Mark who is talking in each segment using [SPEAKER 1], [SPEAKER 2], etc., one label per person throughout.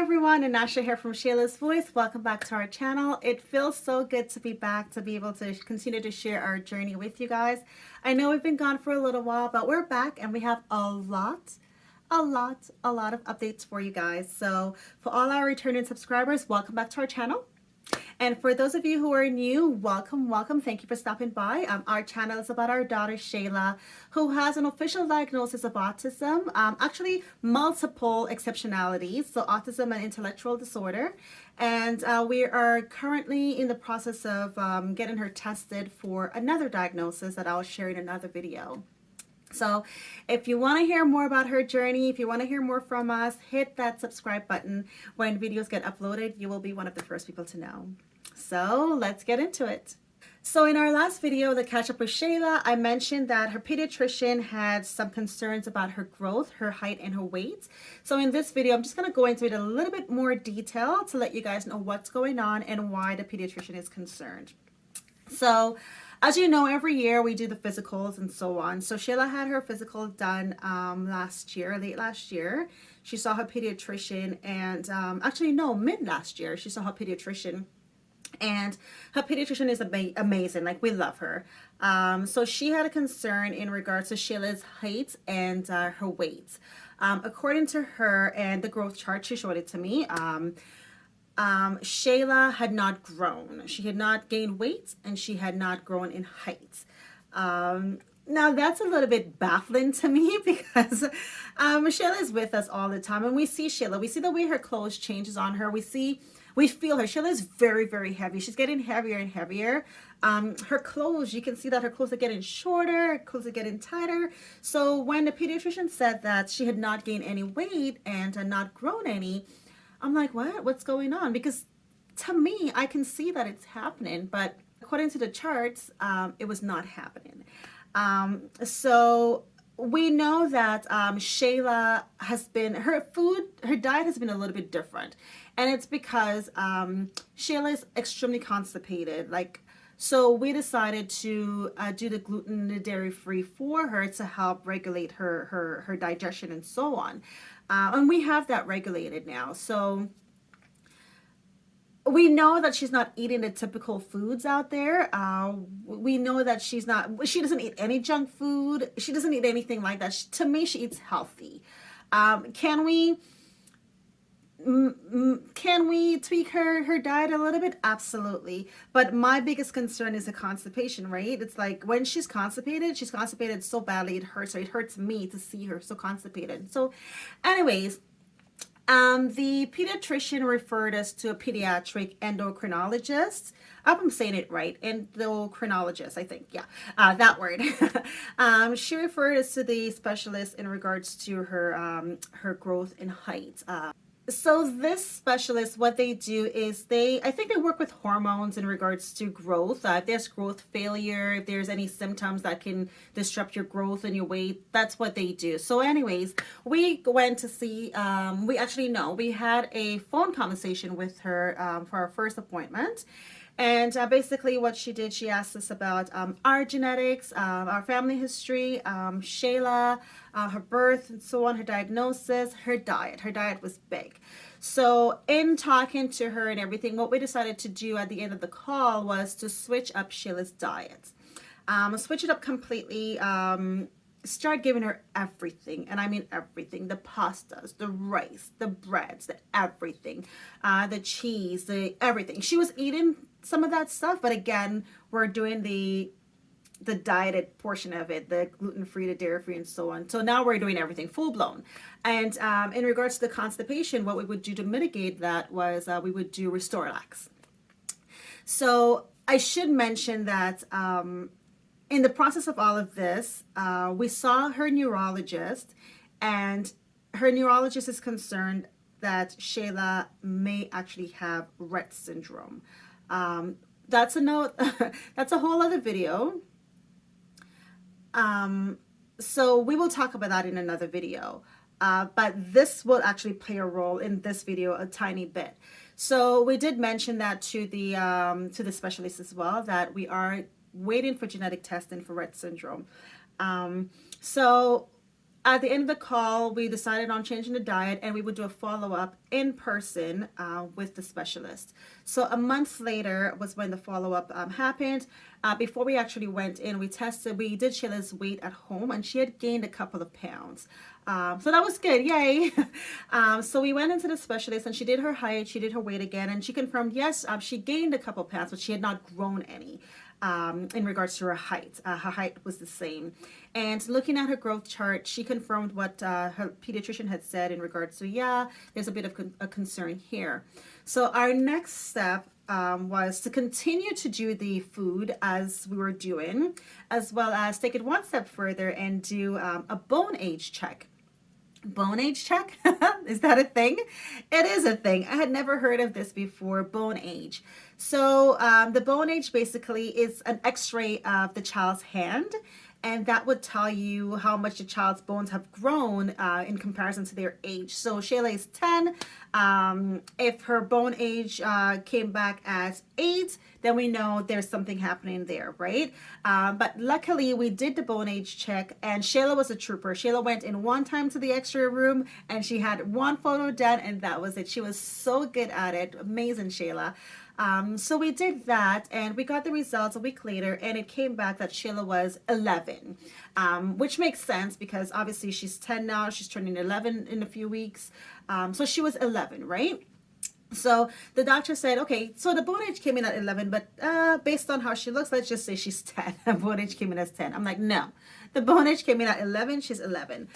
[SPEAKER 1] everyone, Annasha here from Shayla's Voice. Welcome back to our channel. It feels so good to be back, to be able to continue to share our journey with you guys. I know we've been gone for a little while, but we're back and we have a lot of updates for you guys. So for all our returning subscribers, welcome back to our channel. And for those of you who are new, welcome. Thank you for stopping by. Our channel is about our daughter, Shayla, who has an official diagnosis of autism, actually multiple exceptionalities, so autism and intellectual disorder. And we are currently in the process of getting her tested for another diagnosis that I'll share in another video. So if you want to hear more about her journey, if you want to hear more from us, hit that subscribe button. When videos get uploaded, you will be one of the first people to know. So let's get into it. So in our last video, the catch up with Shayla, I mentioned that her pediatrician had some concerns about her growth, her height, and her weight. So in this video, I'm just going to go into it a little bit more detail to let you guys know what's going on and why the pediatrician is concerned. So as you know, every year we do the physicals and so on. So Shayla had her physical done late last year. She saw her pediatrician and mid last year, she saw her pediatrician. And her pediatrician is amazing. Like, we love her. So she had a concern in regards to Shayla's height and her weight. According to her and the growth chart, she showed it to me. Shayla had not grown. She had not gained weight and she had not grown in height. Now that's a little bit baffling to me because Shayla is with us all the time and we see Shayla. We see the way her clothes changes on her. We feel her. Shayla is very, very heavy. She's getting heavier and heavier. Her clothes, you can see that her clothes are getting shorter, her clothes are getting tighter. So when the pediatrician said that she had not gained any weight and had not grown any, I'm like, what? What's going on? Because to me, I can see that it's happening, but according to the charts, it was not happening. So we know that Shayla has been, her diet has been a little bit different. And it's because Shayla is extremely constipated. So we decided to do the gluten, the dairy-free for her to help regulate her digestion and so on. And we have that regulated now. So we know that she's not eating the typical foods out there. We know that she doesn't eat any junk food. She doesn't eat anything like that. To me, she eats healthy. Can we tweak her diet a little bit? Absolutely. But my biggest concern is the constipation, right? It's like when she's constipated so badly it hurts her. It hurts me to see her so constipated. So anyways, the pediatrician referred us to a pediatric endocrinologist. I hope I'm saying it right. Endocrinologist, I think. Yeah, that word. She referred us to the specialist in regards to her growth and height. So this specialist, what they do is I think they work with hormones in regards to growth. If there's growth failure, if there's any symptoms that can disrupt your growth and your weight, that's what they do. So anyways, we went to see, we had a phone conversation with her for our first appointment. And basically what she did, she asked us about our genetics, our family history, Shayla, her birth and so on, her diagnosis, her diet. Her diet was big. So in talking to her and everything, what we decided to do at the end of the call was to switch up Shayla's diet. Switch it up completely. Start giving her everything, and I mean everything: the pastas, the rice, the breads, the everything, the cheese, the everything. She was eating some of that stuff, but again, we're doing the dieted portion of it, the gluten-free, the dairy-free, and so on. So now we're doing everything full-blown. And in regards to the constipation, what we would do to mitigate that was we would do Restorelax. So I should mention that in the process of all of this, we saw her neurologist, and her neurologist is concerned that Shayla may actually have Rett syndrome. That's a note. That's a whole other video. So we will talk about that in another video. But this will actually play a role in this video a tiny bit. So we did mention that to the specialist as well, that we are waiting for genetic testing for Rett syndrome. So at the end of the call, we decided on changing the diet, and we would do a follow-up in person with the specialist. So a month later was when the follow-up happened. Before we actually went in, we did Shayla's weight at home, and she had gained a couple of pounds. So that was good, yay. So we went into the specialist, and she did her height, she did her weight again, and she confirmed, yes, she gained a couple pounds, but she had not grown any. In regards to her height. Her height was the same. And looking at her growth chart, she confirmed what her pediatrician had said in regards to, yeah, there's a bit of a concern here. So our next step was to continue to do the food as we were doing, as well as take it one step further and do a bone age check. Bone age check? Is that a thing? It is a thing. I had never heard of this before, bone age. So the bone age basically is an x-ray of the child's hand, and that would tell you how much the child's bones have grown in comparison to their age. So Shayla is 10. If her bone age came back as 8, then we know there's something happening there, right? But luckily, we did the bone age check, and Shayla was a trooper. Shayla went in one time to the x-ray room, and she had one photo done, and that was it. She was so good at it. Amazing, Shayla. So we did that, and we got the results a week later, and it came back that Shayla was 11, which makes sense because obviously she's 10 now. She's turning 11 in a few weeks. So she was 11, right? So the doctor said, okay, so the bone age came in at 11, but based on how she looks, let's just say she's 10. The bone age came in as 10. I'm like, no, the bone age came in at 11. She's 11.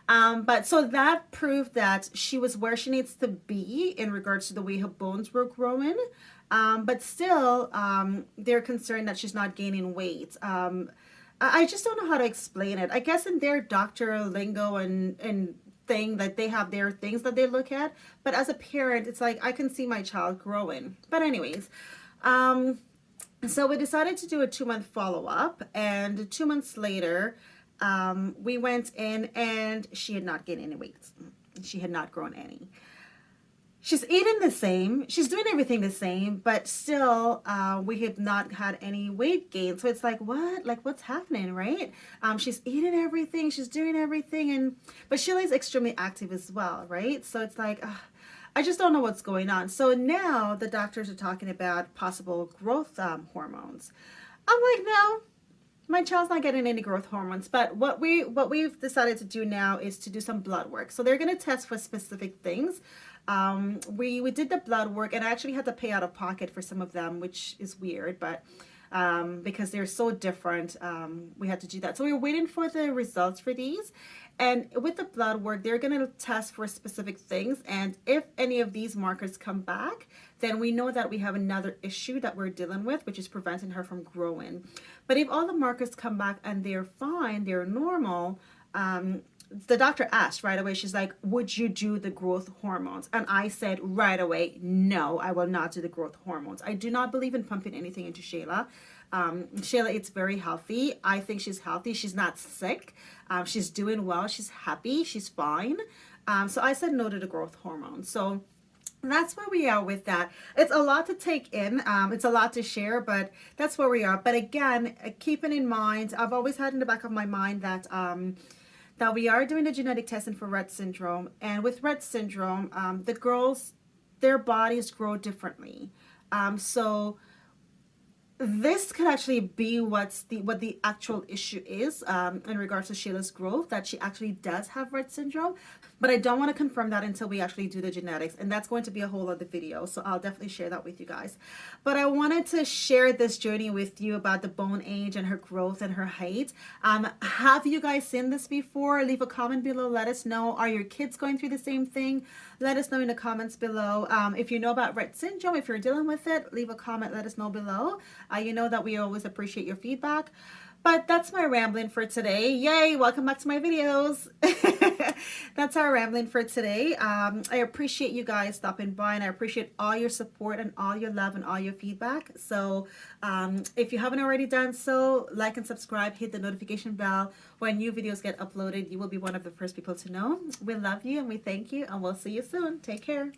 [SPEAKER 1] But so that proved that she was where she needs to be in regards to the way her bones were growing. But still, they're concerned that she's not gaining weight. I just don't know how to explain it. I guess in their doctor lingo and thing that they have their things that they look at. But as a parent, it's like I can see my child growing. But anyways, so we decided to do a 2-month follow-up. And 2 months later, we went in, and she had not gained any weight. She had not grown any. She's eating the same. She's doing everything the same, but still, we have not had any weight gain. So it's like, what? Like, what's happening, right? She's eating everything. She's doing everything. But Shayla is extremely active as well, right? So it's like, I just don't know what's going on. So now the doctors are talking about possible growth hormones. I'm like, no, my child's not getting any growth hormones. But what we've decided to do now is to do some blood work. So they're going to test for specific things. We did the blood work, and I actually had to pay out of pocket for some of them, which is weird, but because they're so different, we had to do that. So we were waiting for the results for these, and with the blood work, they're going to test for specific things, and if any of these markers come back, then we know that we have another issue that we're dealing with, which is preventing her from growing. But if all the markers come back and they're fine, they're normal, the doctor asked right away, she's like, would you do the growth hormones? And I said right away, no, I will not do the growth hormones. I do not believe in pumping anything into Shayla. Shayla, it's very healthy. I think she's healthy. She's not sick. She's doing well. She's happy. She's fine. So I said no to the growth hormones. So that's where we are with that. It's a lot to take in. It's a lot to share, but that's where we are. But again, keeping in mind, I've always had in the back of my mind that that we are doing the genetic testing for Rett syndrome. And with Rett syndrome, the girls, their bodies grow differently. So this could actually be what the actual issue is in regards to Shayla's growth, that she actually does have Rett syndrome. But I don't want to confirm that until we actually do the genetics, and that's going to be a whole other video, so I'll definitely share that with you guys. But I wanted to share this journey with you about the bone age and her growth and her height. Have you guys seen this before? Leave a comment below. Let us know. Are your kids going through the same thing? Let us know in the comments below. If you know about Rett syndrome, if you're dealing with it, leave a comment. Let us know below. You know that we always appreciate your feedback. But that's my rambling for today. Yay, welcome back to my videos. That's our rambling for today. I appreciate you guys stopping by, and I appreciate all your support and all your love and all your feedback. So if you haven't already done so, like and subscribe, hit the notification bell. When new videos get uploaded, you will be one of the first people to know. We love you and we thank you, and we'll see you soon. Take care.